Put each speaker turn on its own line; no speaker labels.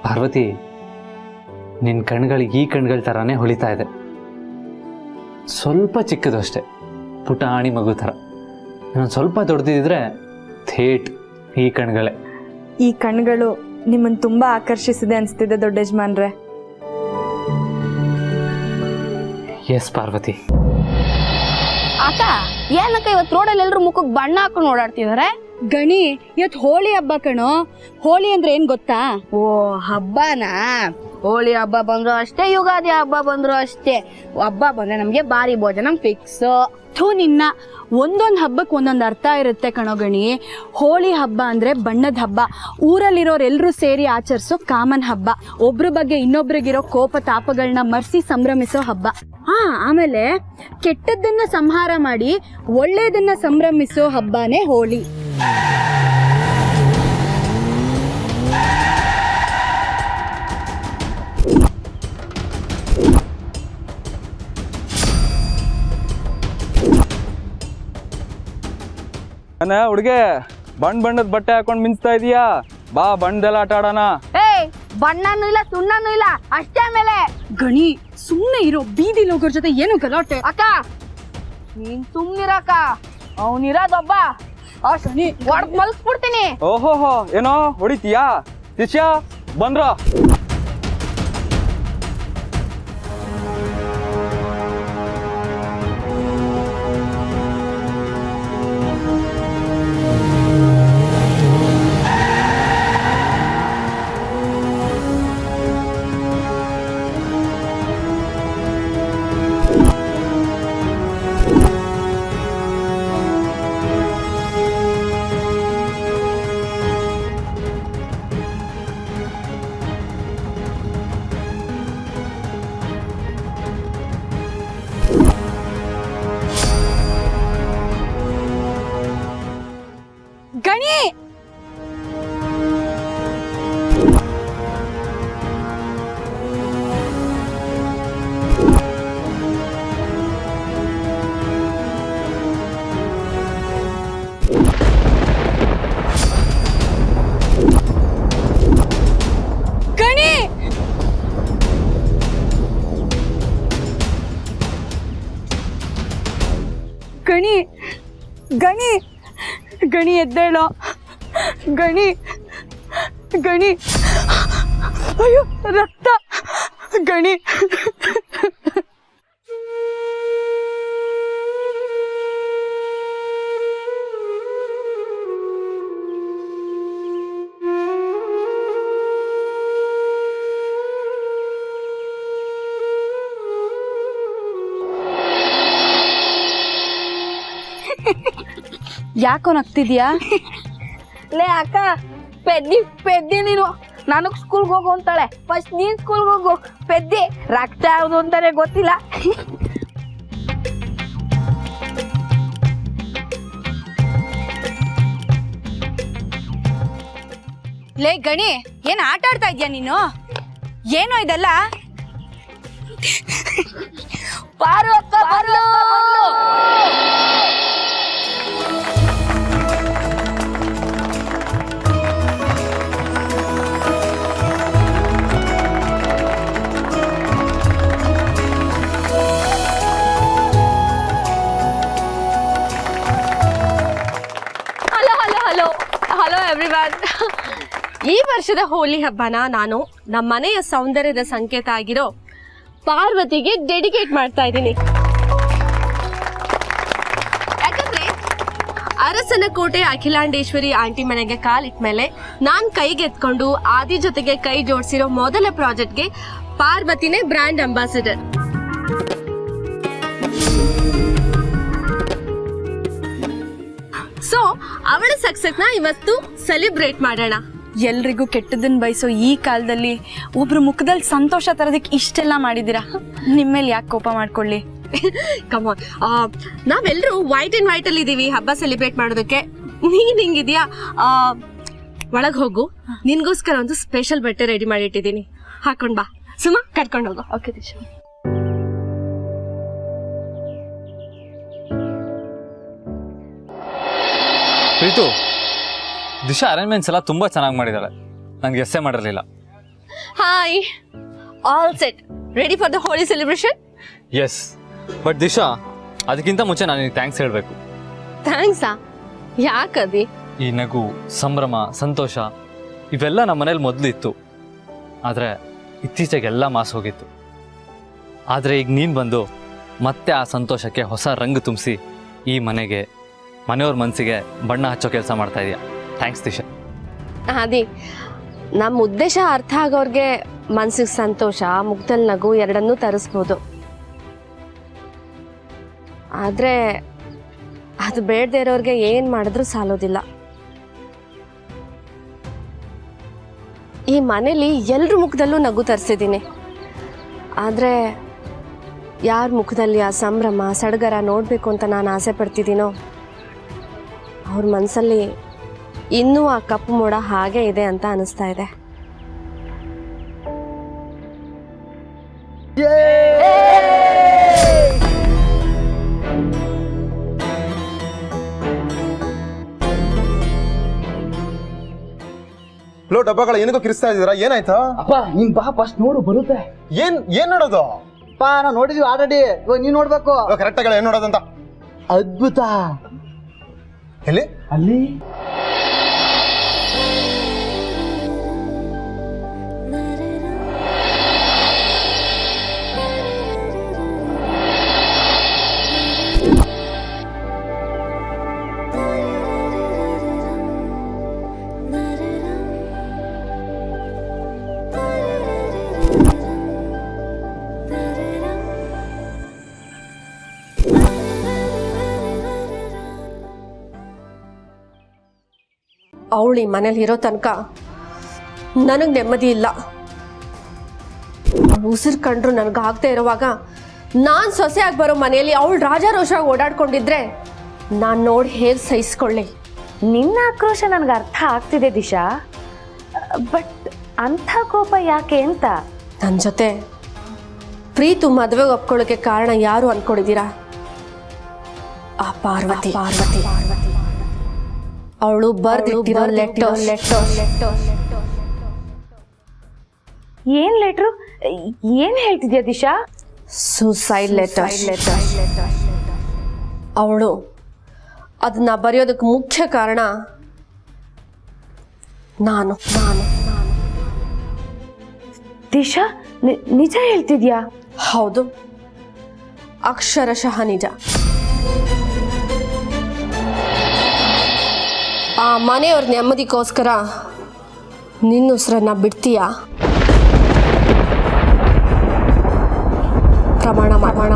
ಪಾರ್ವತಿ, ನಿನ್ನ ಕಣ್ಗಳಿಗೆ ಈ ಕಣ್ಗಳ ಥರನೇ ಹೊಳಿತಾ ಇದೆ. ಸ್ವಲ್ಪ ಚಿಕ್ಕದು ಅಷ್ಟೆ, ಪುಟಾಣಿ ಮಗು ಥರ. ಇನ್ನೊಂದು ಸ್ವಲ್ಪ ದೊಡ್ಡದಿದ್ರೆ ಥೇಟ್ ಈ ಕಣ್ಗಳೇ.
ಈ ಕಣ್ಗಳು ನಿಮ್ಮನ್ನು ತುಂಬ ಆಕರ್ಷಿಸಿದೆ ಅನಿಸ್ತಿದೆ ದೊಡ್ಡ ಯಜಮಾನ್ರೆ.
ಎಸ್ ಪಾರ್ವತಿ.
ಅಕ್ಕ, ಏನಕ್ಕ ಇವತ್ತು ರೋಡಲ್ಲಿ ಎಲ್ಲರೂ ಮುಖಕ್ಕೆ ಬಣ್ಣ ಹಾಕೊಂಡು ಓಡಾಡ್ತಿದಾರೆ?
ಗಣಿ, ಇವತ್ತು ಹೋಳಿ ಹಬ್ಬ ಕಣೋ. ಹೋಳಿ ಅಂದ್ರೆ ಏನ್ ಗೊತ್ತಾ?
ಓ, ಹಬ್ಬನಾ? ಹೋಳಿ ಹಬ್ಬ ಬಂದ್ರು ಅಷ್ಟೇ, ಯುಗಾದಿ ಹಬ್ಬ ಬಂದ್ರು ಅಷ್ಟೇ. ಹಬ್ಬ ಬಂದ್ರೆ ನಮ್ಗೆ ಬಾರಿ ಭೋಜನ ಫಿಕ್ಸ್.
ನಿನ್ನ ಒಂದೊಂದು ಹಬ್ಬಕ್ಕೆ ಒಂದೊಂದು ಅರ್ಥ ಇರುತ್ತೆ ಕಣೋ ಗಣಿ. ಹೋಳಿ ಹಬ್ಬ ಅಂದ್ರೆ ಬಣ್ಣದ ಹಬ್ಬ. ಊರಲ್ಲಿರೋರೆಲ್ಲರೂ ಸೇರಿ ಆಚರಿಸೋ ಕಾಮನ್ ಹಬ್ಬ. ಒಬ್ರ ಬಗ್ಗೆ ಇನ್ನೊಬ್ರಿಗಿರೋ ಕೋಪ ತಾಪಗಳನ್ನ ಮರ್ಸಿ ಸಂಭ್ರಮಿಸೋ ಹಬ್ಬ. ಆಮೇಲೆ ಕೆಟ್ಟದ್ದನ್ನ ಸಂಹಾರ ಮಾಡಿ ಒಳ್ಳೇದನ್ನ ಸಂಭ್ರಮಿಸೋ ಹಬ್ಬನೇ ಹೋಳಿ.
ಹುಡುಗೆ, ಬಣ್ಣದ ಬಟ್ಟೆ ಹಾಕೊಂಡ್ ಮಿಂಚ್ತಾ ಇದೀಯಾ? ಬಾ, ಬಣ್ಣದೆಲ್ಲ ಆಟ ಆಡೋಣ.
ಬಣ್ಣನೂ ಇಲ್ಲ ಸುಣ್ಣನೂ ಇಲ್ಲ, ಅಷ್ಟೇ ಮೇಲೆ.
ಗಣಿ, ಸುಮ್ಮನೆ ಇರೋ. ಬೀದಿಲಿ ಹೋಗೋರ್ ಜೊತೆ ಏನು ಗಲಾಟೆ?
ಅಕ್ಕ, ನೀನ್ ಸುಮ್ನಿರಕ್ಕ. ಅವನಿರೋದೊಬ್ಬ, ಹೊಡ್ದ್ ಮಲ್ಸ್ಬಿಡ್ತೀನಿ.
ಓಹೋಹೋ, ಏನೋ ಹೊಡಿತೀಯಾ? ಶಿಷ್ಯ ಬಂದ್ರ?
ಗಣಿ, ಗಣಿ, ಗಣಿ, ಗಣಿ, ಗಣಿ ಎದ್ದೇಳೋ. ಗಣಿ, ಗಣಿ, ಅಯ್ಯೋ ರಕ್ತ. ಗಣಿ, ಯಾಕೋ ನಗ್ತಿದ್ಯಾ?
ಲೇ ಅಕ್ಕ, ಪೆದ್ದಿ ನೀನು. ನನಗ್ ಸ್ಕೂಲ್ಗೆ ಹೋಗು ಅಂತಾಳೆ. ಫಸ್ಟ್ ನೀನ್ ಸ್ಕೂಲ್ಗೆ ಹೋಗು. ಪೆದ್ದಿ ರಕ್ತ ಯಾವುದು ಅಂತಾನೆ ಗೊತ್ತಿಲ್ಲ.
ಲೇ ಗಣಿ, ಏನ್ ಆಟ ಆಡ್ತಾ ಇದ್ಯಾ ನೀನು? ಏನೋ ಇದೆಲ್ಲ?
ಪಾರು ಅಕ್ಕ, ಬರ್ಲು.
Hello everyone. ಈ ವರ್ಷದ ಹೋಲಿ ಹಬ್ಬನ ನಾನು ನಮ್ಮ ಮನೆಯ ಸೌಂದರ್ಯದ ಸಂಕೇತ ಆಗಿರೋ ಪಾರ್ವತಿಗೆ ಡೆಡಿಕೇಟ್ ಮಾಡ್ತಾ ಇದ್ದೀನಿ. ಯಾಕಂದ್ರೆ ಅರಸನಕೋಟೆ ಅಖಿಲಾಂಡೇಶ್ವರಿ ಆಂಟಿ ಮನೆಗೆ ಕಾಲಿಟ್ಮೇಲೆ ನಾನ್ ಕೈಗೆತ್ಕೊಂಡು ಆದಿ ಜೊತೆಗೆ ಕೈ ಜೋಡಿಸಿರೋ ಮೊದಲ ಪ್ರಾಜೆಕ್ಟ್ಗೆ ಪಾರ್ವತಿನೇ ಬ್ರ್ಯಾಂಡ್ ಅಂಬಾಸಿಡರ್. ಸೊ ಅವಳ ಸಕ್ಸಸ್ನ ಇವತ್ತು ಸೆಲೆಬ್ರೇಟ್ ಮಾಡೋಣ.
ಎಲ್ರಿಗೂ ಕೆಟ್ಟದನ್ನ ಬಯಸೋ ಈ ಕಾಲದಲ್ಲಿ ಒಬ್ರು ಮುಖದಲ್ಲಿ ಸಂತೋಷ ತರೋದಕ್ಕೆ ಇಷ್ಟೆಲ್ಲ ಮಾಡಿದ್ದೀರಾ. ನಿಮ್ಮೇಲೆ ಯಾಕೆ ಕೋಪ ಮಾಡ್ಕೊಳ್ಳಿ?
ಕಮಾನ್, ನಾವೆಲ್ಲರೂ ವೈಟ್ ಅಂಡ್ ವೈಟ್ ಅಲ್ಲಿ ಇದೀವಿ ಹಬ್ಬ ಸೆಲೆಬ್ರೇಟ್ ಮಾಡೋದಕ್ಕೆ. ನೀನ್ ಹಿಂಗಿದ್ಯಾ? ಒಳಗ್ ಹೋಗು, ನಿನ್ಗೋಸ್ಕರ ಒಂದು ಸ್ಪೆಷಲ್ ಬಟ್ಟೆ ರೆಡಿ ಮಾಡಿ ಇಟ್ಟಿದ್ದೀನಿ, ಹಾಕೊಂಡ್ ಬಾ. ಸುಮಾ, ಕರ್ಕೊಂಡು ಹೋಗು.
ಓಕೆ ದಿಶಾ.
ಪ್ರೀತು, ದಿಶಾ ಅರೇಂಜ್ಮೆಂಟ್ಸ್ ಎಲ್ಲ ತುಂಬ ಚೆನ್ನಾಗಿ ಮಾಡಿದ್ದಾಳೆ. ನನಗೆ ಎಸ್ಸೇ ಮಾಡಿರಲಿಲ್ಲ.
Hi, all set, ready for the Holi celebration?
Yes, but Disha, ಅದಕ್ಕಿಂತ ಮುಂಚೆ ನಾನು ನಿನಗೆ ಥ್ಯಾಂಕ್ಸ್ ಹೇಳಬೇಕು.
ಥ್ಯಾಂಕ್ಸಾ? ಯಾಕದಿ?
ಈ ನಗು, ಸಂಭ್ರಮ, ಸಂತೋಷ ಇವೆಲ್ಲ ನಮ್ಮ ಮನೇಲಿ ಮೊದಲು ಇತ್ತು. ಆದರೆ ಇತ್ತೀಚೆಗೆಲ್ಲ ಮಾಸ್ ಹೋಗಿತ್ತು. ಆದರೆ ಈಗ ನೀನು ಬಂದು ಮತ್ತೆ ಆ ಸಂತೋಷಕ್ಕೆ ಹೊಸ ರಂಗು ತುಂಬಿಸಿ ಈ ಮನೆಗೆ, ಮನೆಯವ್ರ ಮನಸ್ಸಿಗೆ ಬಣ್ಣ ಹಚ್ಚೋ ಕೆಲಸ ಮಾಡ್ತಾ ಇದೆಯಾ. ಥ್ಯಾಂಕ್ಸ್ ದಿಶಾ.
ಅದಿ, ನಮ್ಮ ಉದ್ದೇಶ ಅರ್ಥ ಆಗೋರ್ಗೆ ಮನ್ಸಿಗೆ ಸಂತೋಷ, ಮುಖದಲ್ಲಿ ನಗು ಎರಡನ್ನೂ ತರಿಸ್ಬೋದು. ಆದರೆ ಅದು ಬೇಡದೇ ಇರೋರಿಗೆ ಏನು ಮಾಡಿದ್ರೂ ಸಾಲೋದಿಲ್ಲ. ಈ ಮನೇಲಿ ಎಲ್ರ ಮುಖದಲ್ಲೂ ನಗು ತರಿಸಿದ್ದೀನಿ. ಆದರೆ ಯಾರ ಮುಖದಲ್ಲಿ ಆ ಸಂಭ್ರಮ, ಸಡಗರ ನೋಡಬೇಕು ಅಂತ ನಾನು ಆಸೆ ಪಡ್ತಿದ್ದೀನೋ ಅವ್ರ ಮನಸ್ಸಲ್ಲಿ ಇನ್ನೂ ಆ ಕಪ್ಪು ಮೋಡ ಹಾಗೆ ಇದೆ ಅಂತ ಅನಿಸ್ತಾ ಇದೆ.
ಲೋ ಡಬ್ಬಗಳ ಏನಕ್ಕೋ ಕಿರಿಸ್ತಾ ಇದ್ದೀರಾ? ಏನಾಯ್ತಾ?
ಅಪ್ಪ ನೀನ್ ಬಾ ಫಸ್ಟ್ ನೋಡು ಬರುತ್ತೆ.
ಏನ್ ನೋಡೋದು?
ಅಪ್ಪ ನಾವು ನೋಡಿದ್ವಿ ಆಲ್ರೆಡಿ, ಇವಾಗ ನೀನ್ ನೋಡ್ಬೇಕು.
ಕರೆಕ್ಟ್ ಆಗಿ ಏನ್ ನೋಡೋದಂತ?
ಅದ್ಭುತ.
ಎಲ್ಲಿ?
ಅಲ್ಲಿ
ಅವಳು ಈ ಮನೇಲಿ ಇರೋ ತನಕ ನನಗೆ ನೆಮ್ಮದಿ ಇಲ್ಲ. ಉಸಿರು ಕಂಡ್ರು ನನಗಾಗದೆ ಇರುವಾಗ ನಾನು ಸೊಸೆಯಾಗಿ ಬರೋ ಮನೆಯಲ್ಲಿ ಅವಳು ರಾಜಾರೋಷವಾಗಿ ಓಡಾಡ್ಕೊಂಡಿದ್ರೆ ನಾನು ನೋಡಿ ಹೇಗೆ ಸಹಿಸ್ಕೊಳ್ಳಿ?
ನಿನ್ನ ಆಕ್ರೋಶ ನನಗೆ ಅರ್ಥ ಆಗ್ತಿದೆ ದಿಶಾ, ಬಟ್ ಅಂಥ ಕೋಪ ಯಾಕೆ ಅಂತ.
ನನ್ನ ಜೊತೆ ಪ್ರೀತು ಮದುವೆಗೆ ಒಪ್ಕೊಳ್ಳೋಕೆ ಕಾರಣ ಯಾರು ಅನ್ಕೊಂಡಿದ್ದೀರಾ? ಆ ಪಾರ್ವತಿ. ಅವಳು ಬರ್ದಿಟ್ಟಿರೋ ಲೆಟರ್.
ಏನ್ ಲೆಟ್ರು? ಏನ್ ಹೇಳ್ತಿದ್ಯಾ ದಿಶಾ?
Suicide letter. ಅವಳು ಅದನ್ನ ಬರೆಯೋದಕ್ಕೆ ಮುಖ್ಯ ಕಾರಣ ನಾನು.
ದಿಶಾ, ನಿಜ ಹೇಳ್ತಿದ್ಯಾ?
ಹೌದು, ಅಕ್ಷರಶಃ ನಿಜ. ಆ ಮನೆಯವ್ರ ನೆಮ್ಮದಿಗೋಸ್ಕರ ನಿನ್ನ ಉಸಿರನ್ನ ಬಿಡ್ತೀಯಾ? ಪ್ರಮಾಣ ಮಾಡೋಣ.